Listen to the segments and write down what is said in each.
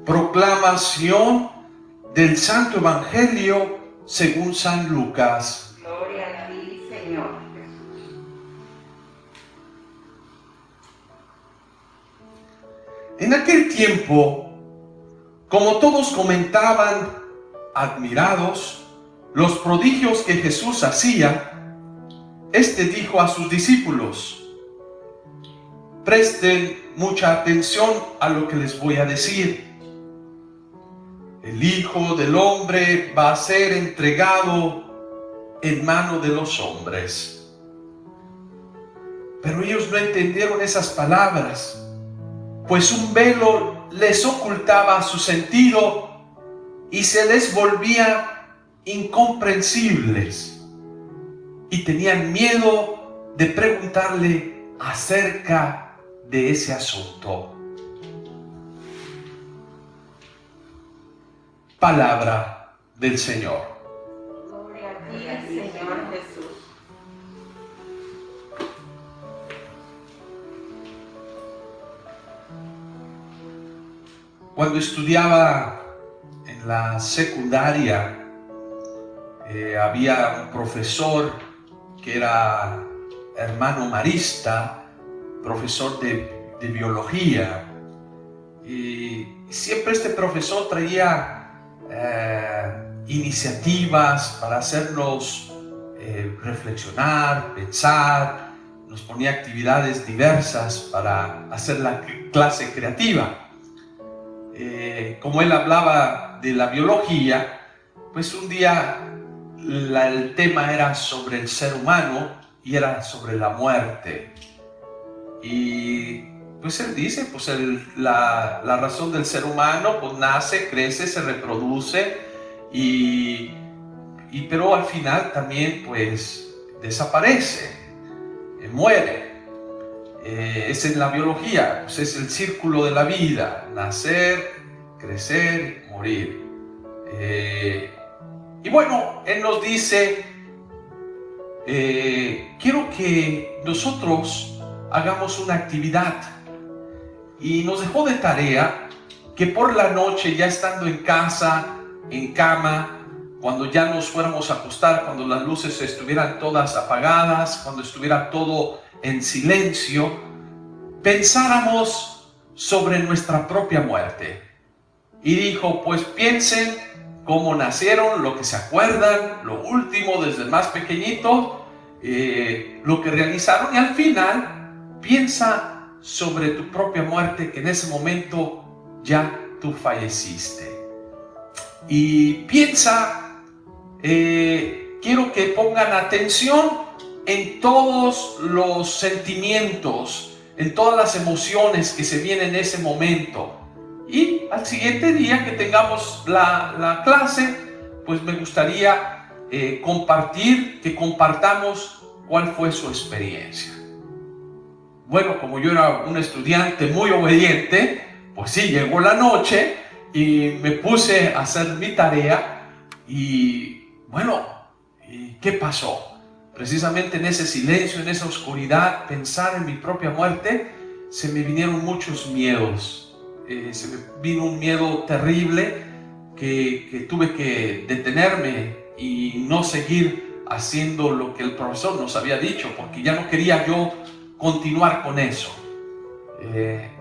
Proclamación del Santo Evangelio según San Lucas. Gloria a ti, Señor Jesús. En aquel tiempo, como todos comentaban, admirados, los prodigios que Jesús hacía, Este dijo a sus discípulos: presten mucha atención a lo que les voy a decir. El Hijo del Hombre va a ser entregado en mano de los hombres. Pero ellos no entendieron esas palabras, pues un velo les ocultaba su sentido y se les volvía incomprensibles. Y tenían miedo de preguntarle acerca de ese asunto. Palabra del Señor. Gloria a ti, Señor Jesús. Cuando estudiaba en la secundaria, había un profesor que era hermano marista, profesor de biología, y siempre este profesor traía iniciativas para hacernos reflexionar, pensar, nos ponía actividades diversas para hacer la clase creativa. Como él hablaba de la biología, pues un día el tema era sobre el ser humano y era sobre la muerte. Y pues él dice, pues la razón del ser humano, pues nace, crece, se reproduce pero al final también pues desaparece, muere. Es en la biología, pues es el círculo de la vida: nacer, crecer, morir. Y bueno, él nos dice, quiero que nosotros hagamos una actividad. Y nos dejó de tarea que por la noche, ya estando en casa, en cama, cuando ya nos fuéramos a acostar, cuando las luces estuvieran todas apagadas, cuando estuviera todo en silencio, pensáramos sobre nuestra propia muerte. Y dijo, pues piensen cómo nacieron, lo que se acuerdan, lo último desde el más pequeñito, lo que realizaron, y al final piensa sobre tu propia muerte, que en ese momento ya tú falleciste. Y piensa, quiero que pongan atención en todos los sentimientos, en todas las emociones que se vienen en ese momento. Y al siguiente día que tengamos la clase, pues me gustaría que compartamos cuál fue su experiencia. Bueno, como yo era un estudiante muy obediente, pues sí, llegó la noche y me puse a hacer mi tarea. Y bueno, ¿qué pasó? Precisamente en ese silencio, en esa oscuridad, pensar en mi propia muerte, se me vinieron muchos miedos. Se me vino un miedo terrible que tuve que detenerme y no seguir haciendo lo que el profesor nos había dicho, porque ya no quería yo continuar con eso.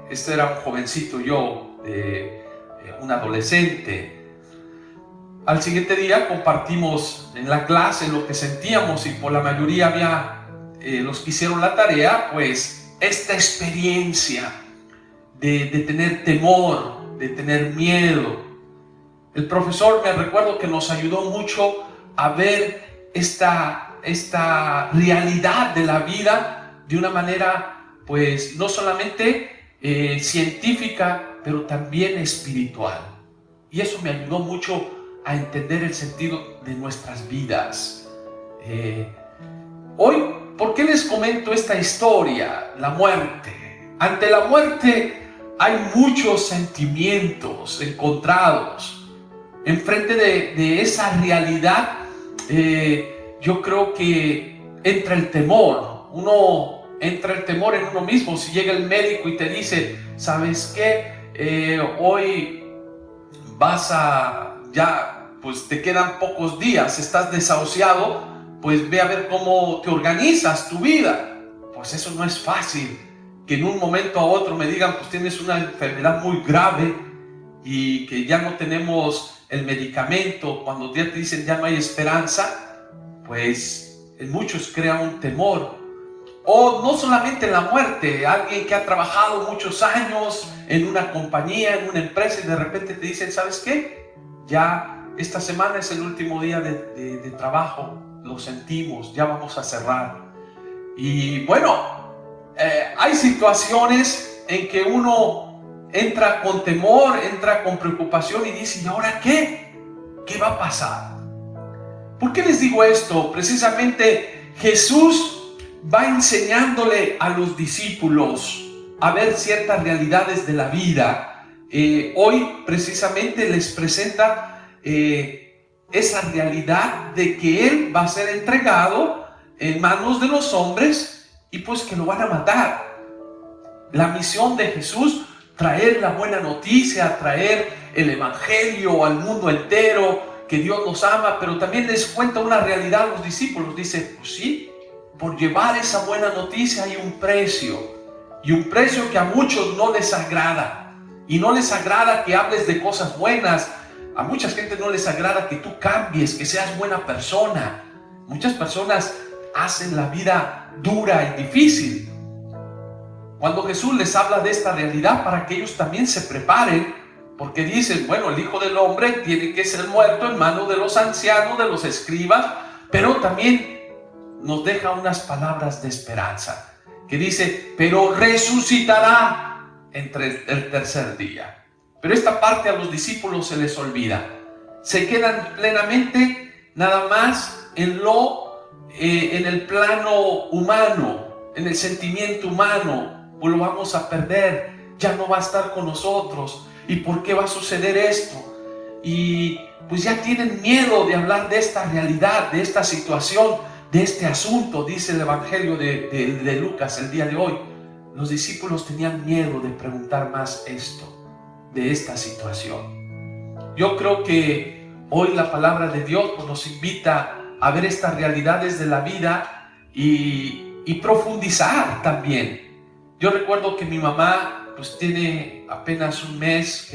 Este era un jovencito yo, un adolescente. Al siguiente día compartimos en la clase lo que sentíamos, y por la mayoría había los que hicieron la tarea, pues esta experiencia de tener temor, de tener miedo. El profesor, me recuerdo que nos ayudó mucho a ver esta realidad de la vida de una manera, pues no solamente científica, pero también espiritual. Y eso me ayudó mucho a entender el sentido de nuestras vidas. Hoy, ¿por qué les comento esta historia? La muerte. Ante la muerte hay muchos sentimientos encontrados. Enfrente de esa realidad, yo creo que entra el temor. Entra el temor en uno mismo. Si llega el médico y te dice, ¿sabes qué? Hoy pues te quedan pocos días, estás desahuciado, pues ve a ver cómo te organizas tu vida. Pues eso no es fácil, que en un momento a otro me digan, pues tienes una enfermedad muy grave y que ya no tenemos el medicamento, cuando ya te dicen ya no hay esperanza, pues en muchos crea un temor. O no solamente la muerte, alguien que ha trabajado muchos años en una compañía, en una empresa, y de repente te dicen, ¿sabes qué? Ya esta semana es el último día de trabajo, lo sentimos, ya vamos a cerrar. Y bueno, hay situaciones en que uno entra con temor, entra con preocupación y dice, ¿y ahora qué? ¿Qué va a pasar? ¿Por qué les digo esto? Precisamente Jesús va enseñándole a los discípulos a ver ciertas realidades de la vida. Hoy precisamente les presenta esa realidad de que Él va a ser entregado en manos de los hombres y pues que lo van a matar. La misión de Jesús, traer la buena noticia, traer el evangelio al mundo entero, que Dios nos ama, pero también les cuenta una realidad a los discípulos. Dice, pues sí, por llevar esa buena noticia hay un precio, y un precio que a muchos no les agrada, y no les agrada que hables de cosas buenas. A mucha gente no les agrada que tú cambies, que seas buena persona. Muchas personas hacen la vida dura y difícil. Cuando Jesús les habla de esta realidad, para que ellos también se preparen, porque dicen, bueno, el Hijo del Hombre tiene que ser muerto en manos de los ancianos, de los escribas, pero también nos deja unas palabras de esperanza, que dice, pero resucitará entre el tercer día. Pero esta parte a los discípulos se les olvida. Se quedan plenamente nada más en el plano humano, en el sentimiento humano. Pues lo vamos a perder, ya no va a estar con nosotros. ¿Y por qué va a suceder esto? Y pues ya tienen miedo de hablar de esta realidad, de esta situación, de este asunto. Dice el Evangelio de Lucas el día de hoy. Los discípulos tenían miedo de preguntar más esto, de esta situación. Yo creo que hoy la palabra de Dios pues, nos invita a ver estas realidades de la vida y profundizar también. Yo recuerdo que mi mamá pues tiene apenas un mes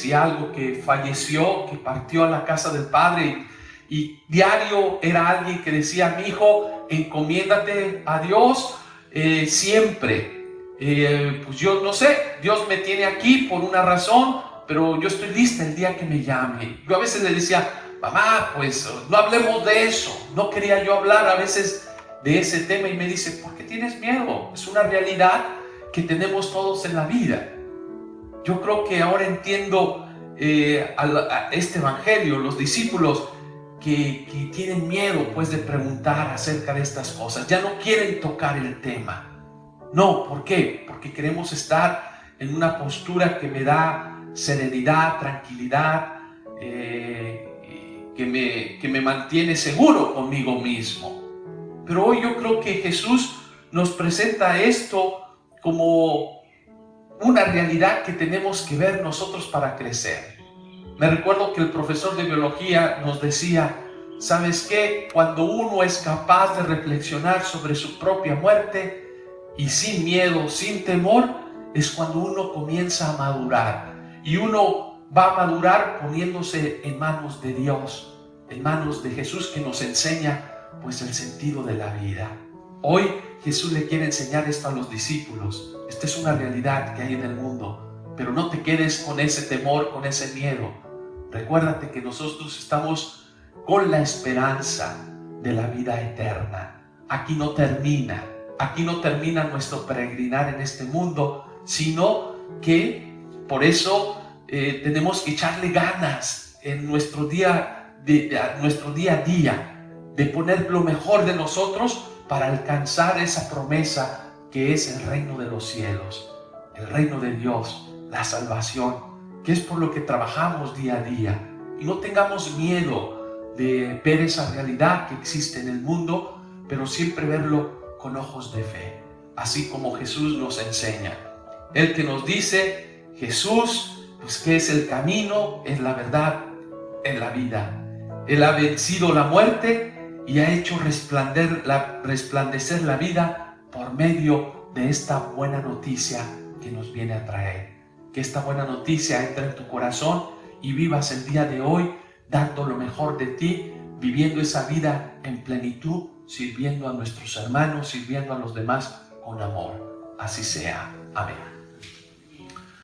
y algo que falleció, que partió a la casa del Padre, y diario era alguien que decía, mi hijo, encomiéndate a Dios siempre. Pues yo no sé, Dios me tiene aquí por una razón, pero yo estoy lista el día que me llame. Yo a veces le decía, mamá, pues no hablemos de eso. No quería yo hablar a veces de ese tema, y me dice, ¿por qué tienes miedo? Es una realidad que tenemos todos en la vida. Yo creo que ahora entiendo a este evangelio, los discípulos que tienen miedo pues de preguntar acerca de estas cosas, ya no quieren tocar el tema. No, ¿por qué? Porque queremos estar en una postura que me da serenidad, tranquilidad, que me mantiene seguro conmigo mismo. Pero hoy yo creo que Jesús nos presenta esto como una realidad que tenemos que ver nosotros para crecer. Me recuerdo que el profesor de biología nos decía, ¿sabes qué? Cuando uno es capaz de reflexionar sobre su propia muerte y sin miedo, sin temor, es cuando uno comienza a madurar. Y uno va a madurar poniéndose en manos de Dios, en manos de Jesús, que nos enseña pues el sentido de la vida. Hoy Jesús le quiere enseñar esto a los discípulos. Esta es una realidad que hay en el mundo, pero no te quedes con ese temor, con ese miedo. Recuérdate que nosotros estamos con la esperanza de la vida eterna. Aquí no termina nuestro peregrinar en este mundo, sino que por eso tenemos que echarle ganas en nuestro día a día, de poner lo mejor de nosotros para alcanzar esa promesa que es el reino de los cielos, el reino de Dios, la salvación, que es por lo que trabajamos día a día. Y no tengamos miedo de ver esa realidad que existe en el mundo, pero siempre verlo con ojos de fe, así como Jesús nos enseña. Él que nos dice, Jesús pues ¿qué es el camino? Es la verdad, es la vida. Él ha vencido la muerte y ha hecho resplandecer la vida por medio de esta buena noticia que nos viene a traer. Que esta buena noticia entre en tu corazón y vivas el día de hoy dando lo mejor de ti, viviendo esa vida en plenitud, sirviendo a nuestros hermanos, sirviendo a los demás con amor. Así sea. Amén.